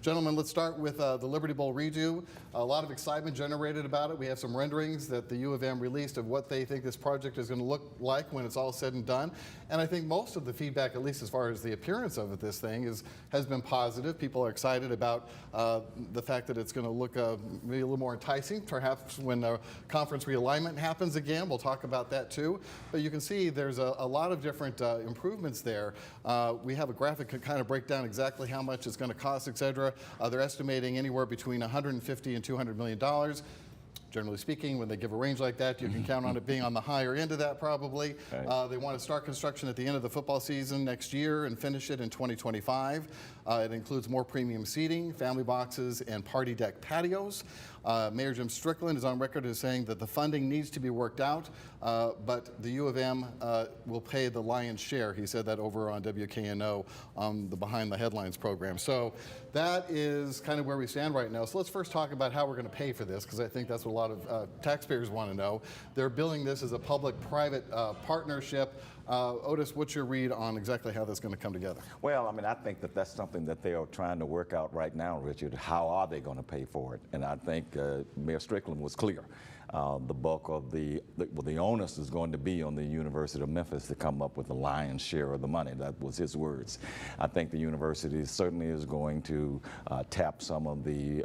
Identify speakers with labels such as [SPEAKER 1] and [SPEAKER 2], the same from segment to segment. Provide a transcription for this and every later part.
[SPEAKER 1] Gentlemen, let's start with the Liberty Bowl redo. A lot of excitement generated about it. We have some renderings that the U of M released of what they think this project is going to look like when it's all said and done. And I think most of the feedback, at least as far as the appearance of this thing, has been positive. People are excited about the fact that it's going to look maybe a little more enticing, perhaps when conference realignment happens again. We'll talk about that too. But you can see there's a lot of different improvements there. We have a graphic to kind of break down exactly how much it's going to cost, et cetera. They're estimating anywhere between $150 and $200 million. Generally speaking, when they give a range like that, you can count on it being on the higher end of that probably. Right. They want to start construction at the end of the football season next year and finish it in 2025. It includes more premium seating, family boxes, and party deck patios. Mayor Jim Strickland is on record as saying that the funding needs to be worked out, but the U of M will pay the lion's share. He said that over on WKNO on the Behind the Headlines program. So that is kind of where we stand right now. So let's first talk about how we're going to pay for this, because I think that's what a lot of taxpayers want to know. They're billing this as a public-private partnership. Otis, what's your read on exactly how that's going to come together?
[SPEAKER 2] Well, I mean, I think that that's something that they are trying to work out right now, Richard. How are they going to pay for it? And I think Mayor Strickland was clear. The bulk of the onus is going to be on the University of Memphis to come up with the lion's share of the money. That was his words. I think the university certainly is going to tap some of the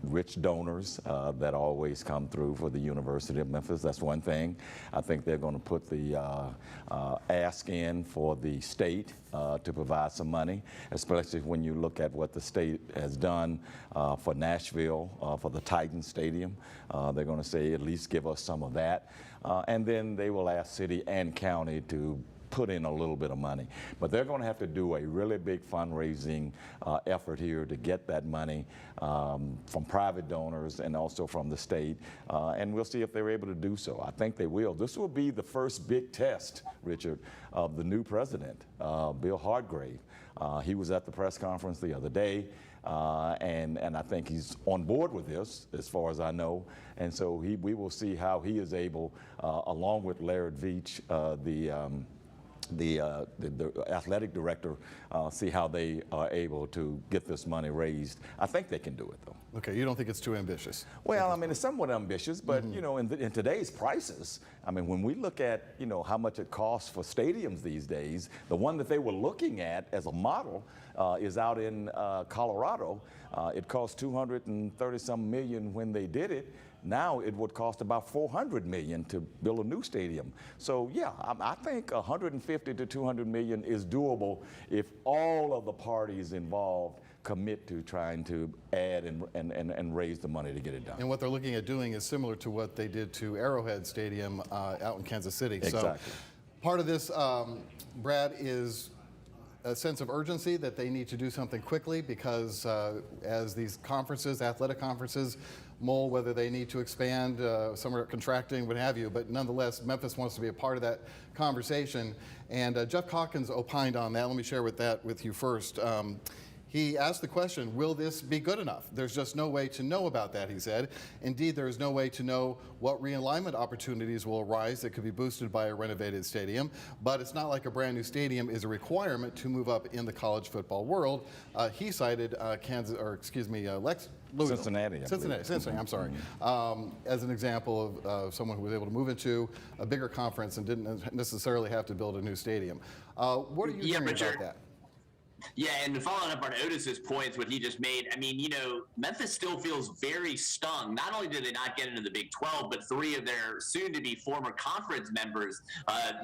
[SPEAKER 2] rich donors that always come through for the University of Memphis. That's one thing. I think they're going to put the ask in for the state to provide some money, especially when you look at what the state has done for Nashville, for the Titan Stadium. They're going to say at least give us some of that. And then they will ask city and county to put in a little bit of money. But they're going to have to do a really big fundraising effort here to get that money from private donors and also from the state. And we'll see if they're able to do so. I think they will. This will be the first big test, Richard, of the new president, Bill Hardgrave. He was at the press conference the other day. And I think he's on board with this, as far as I know. And so we will see how he is able, along with Laird Veach, the athletic director, see how they are able to get this money raised. I think they can do it, though.
[SPEAKER 1] Okay, you don't think it's too ambitious?
[SPEAKER 2] Well, I mean, it's somewhat ambitious, but you know, in today's prices, I mean, when we look at, you know, how much it costs for stadiums these days, the one that they were looking at as a model is out in Colorado. It cost $230-some million when they did it. Now it would cost about $400 million to build a new stadium. So yeah, I think $150 to $200 million is doable if all of the parties involved commit to trying to add and raise the money to get it done.
[SPEAKER 1] And what they're looking at doing is similar to what they did to Arrowhead Stadium out in Kansas City.
[SPEAKER 2] Exactly.
[SPEAKER 1] So part of this, Brad, is a sense of urgency that they need to do something quickly, because as these conferences, athletic conferences, mull whether they need to expand, some are contracting, what have you, but nonetheless, Memphis wants to be a part of that conversation. And Jeff Calkins opined on that. Let me share that with you first. He asked the question, will this be good enough? There's just no way to know about that, he said. Indeed, there is no way to know what realignment opportunities will arise that could be boosted by a renovated stadium, but it's not like a brand new stadium is a requirement to move up in the college football world. He cited
[SPEAKER 2] Cincinnati,
[SPEAKER 1] I'm sorry, as an example of someone who was able to move into a bigger conference and didn't necessarily have to build a new stadium. What are you hearing about that?
[SPEAKER 3] Yeah, and following up on Otis's points, what he just made, I mean, you know, Memphis still feels very stung. Not only did they not get into the Big 12, but three of their soon-to-be former conference members,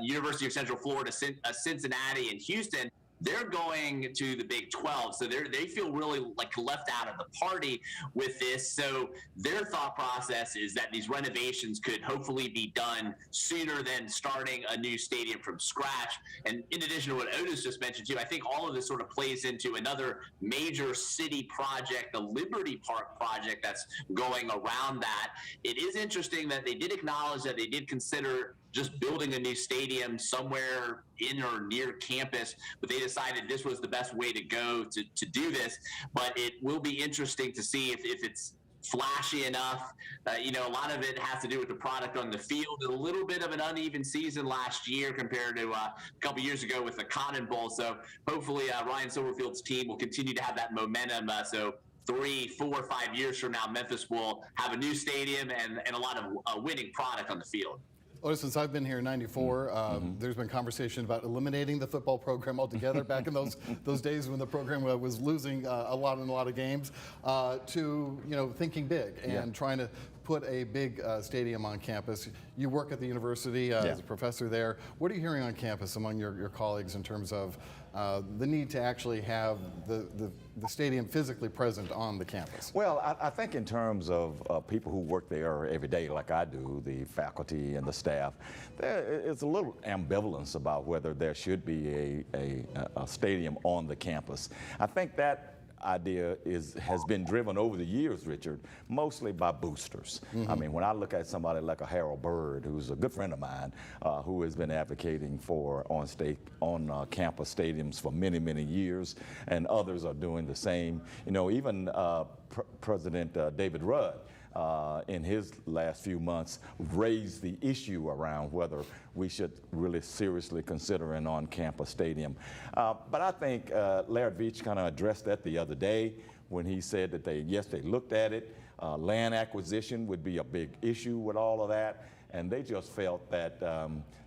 [SPEAKER 3] University of Central Florida, Cincinnati, and Houston, they're going to the Big 12, so they feel really like left out of the party with this. So their thought process is that these renovations could hopefully be done sooner than starting a new stadium from scratch. And in addition to what Otis just mentioned too, I think all of this sort of plays into another major city project, the Liberty Park project that's going around that. It is interesting that they did acknowledge that they did consider just building a new stadium somewhere in or near campus, but they decided this was the best way to go to do this. But it will be interesting to see if it's flashy enough. A lot of it has to do with the product on the field. A little bit of an uneven season last year compared to a couple years ago with the Cotton Bowl. So hopefully Ryan Silverfield's team will continue to have that momentum. So 3, 4, 5 years from now, Memphis will have a new stadium and a lot of winning product on the field.
[SPEAKER 1] Otis, since I've been here in '94, there's been conversation about eliminating the football program altogether back in those days when the program was losing a lot of games, to thinking big and trying to put a big stadium on campus. You work at the university as a professor there. What are you hearing on campus among your colleagues in terms of the need to actually have the stadium physically present on the campus?
[SPEAKER 2] Well, I think in terms of people who work there every day, like I do, the faculty and the staff, there is a little ambivalence about whether there should be a stadium on the campus. I think that idea has been driven over the years, Richard, mostly by boosters. I mean, when I look at somebody like a Harold Bird, who's a good friend of mine, who has been advocating for on-campus stadiums for many, many years, and others are doing the same. Even President David Rudd, in his last few months, raised the issue around whether we should really seriously consider an on-campus stadium. But I think Laird Veatch kind of addressed that the other day when he said that they looked at it. Land acquisition would be a big issue with all of that. And they just felt that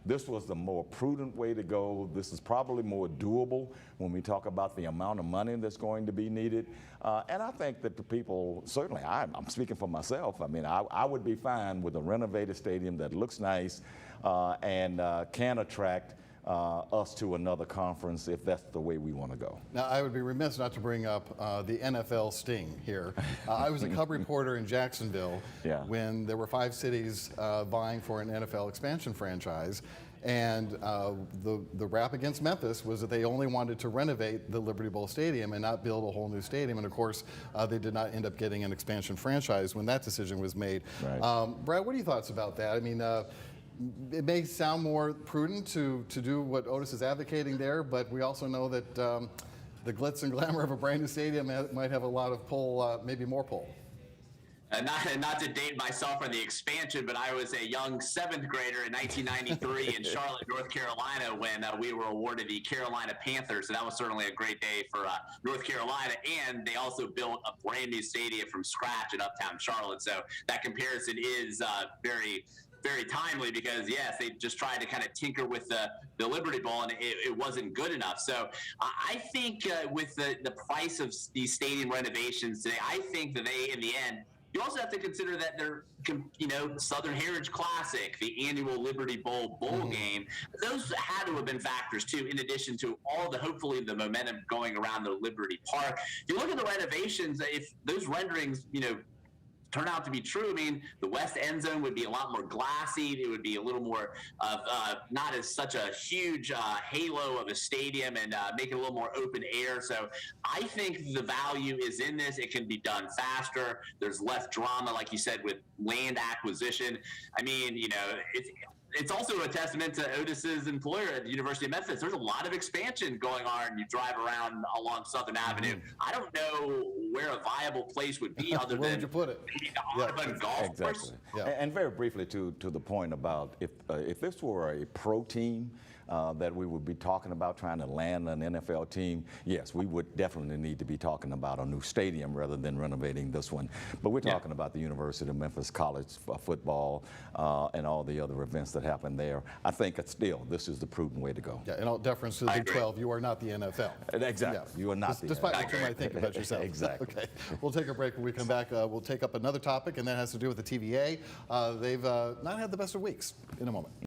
[SPEAKER 2] this was the more prudent way to go. This is probably more doable when we talk about the amount of money that's going to be needed. And I think that the people, certainly I'm speaking for myself, I mean, I would be fine with a renovated stadium that looks nice and can attract us to another conference if that's the way we want to go.
[SPEAKER 1] Now, I would be remiss not to bring up the NFL sting here. I was a Cub reporter in Jacksonville when there were 5 cities vying for an NFL expansion franchise. And the rap against Memphis was that they only wanted to renovate the Liberty Bowl Stadium and not build a whole new stadium. And of course, they did not end up getting an expansion franchise when that decision was made.
[SPEAKER 2] Right.
[SPEAKER 1] Brad, what are your thoughts about that? I mean, it may sound more prudent to do what Otis is advocating there, but we also know that the glitz and glamour of a brand new stadium might have a lot of pull, maybe more pull.
[SPEAKER 3] Not to date myself on the expansion, but I was a young 7th grader in 1993 in Charlotte, North Carolina, when we were awarded the Carolina Panthers. So that was certainly a great day for North Carolina. And they also built a brand new stadium from scratch in uptown Charlotte. So that comparison is very timely because, yes, they just tried to kind of tinker with the Liberty Bowl, and it wasn't good enough. So I think with the price of these stadium renovations today, I think that they, in the end, you also have to consider that they're, Southern Heritage Classic, the annual Liberty Bowl game, those had to have been factors too, in addition to all hopefully the momentum going around the Liberty Park. If you look at the renovations, if those renderings, turn out to be true, I mean, the west end zone would be a lot more glassy. It would be a little more of not as such a huge halo of a stadium, and make it a little more open air. So I think the value is in this. It can be done faster. There's less drama, like you said, with land acquisition. I mean, it's also a testament to Otis's employer at the University of Memphis. There's a lot of expansion going on. You drive around along Southern Avenue. I don't know where a viable place would be other
[SPEAKER 1] Where
[SPEAKER 3] than
[SPEAKER 1] would you put it?
[SPEAKER 3] a golf course.
[SPEAKER 2] Yeah. And very briefly to the point about if this were a pro team that we would be talking about trying to land an NFL team, yes, we would definitely need to be talking about a new stadium rather than renovating this one. But we're talking about the University of Memphis College football and all the other events that happen there. I think this is the prudent way to go.
[SPEAKER 1] Yeah, in all deference to the Big 12, you are not the NFL.
[SPEAKER 2] Exactly. Yeah. You are not
[SPEAKER 1] Despite what you might think about yourself.
[SPEAKER 2] Exactly.
[SPEAKER 1] Okay. We'll take a break. When we come back, we'll take up another topic, and that has to do with the TVA. They've not had the best of weeks. In a moment.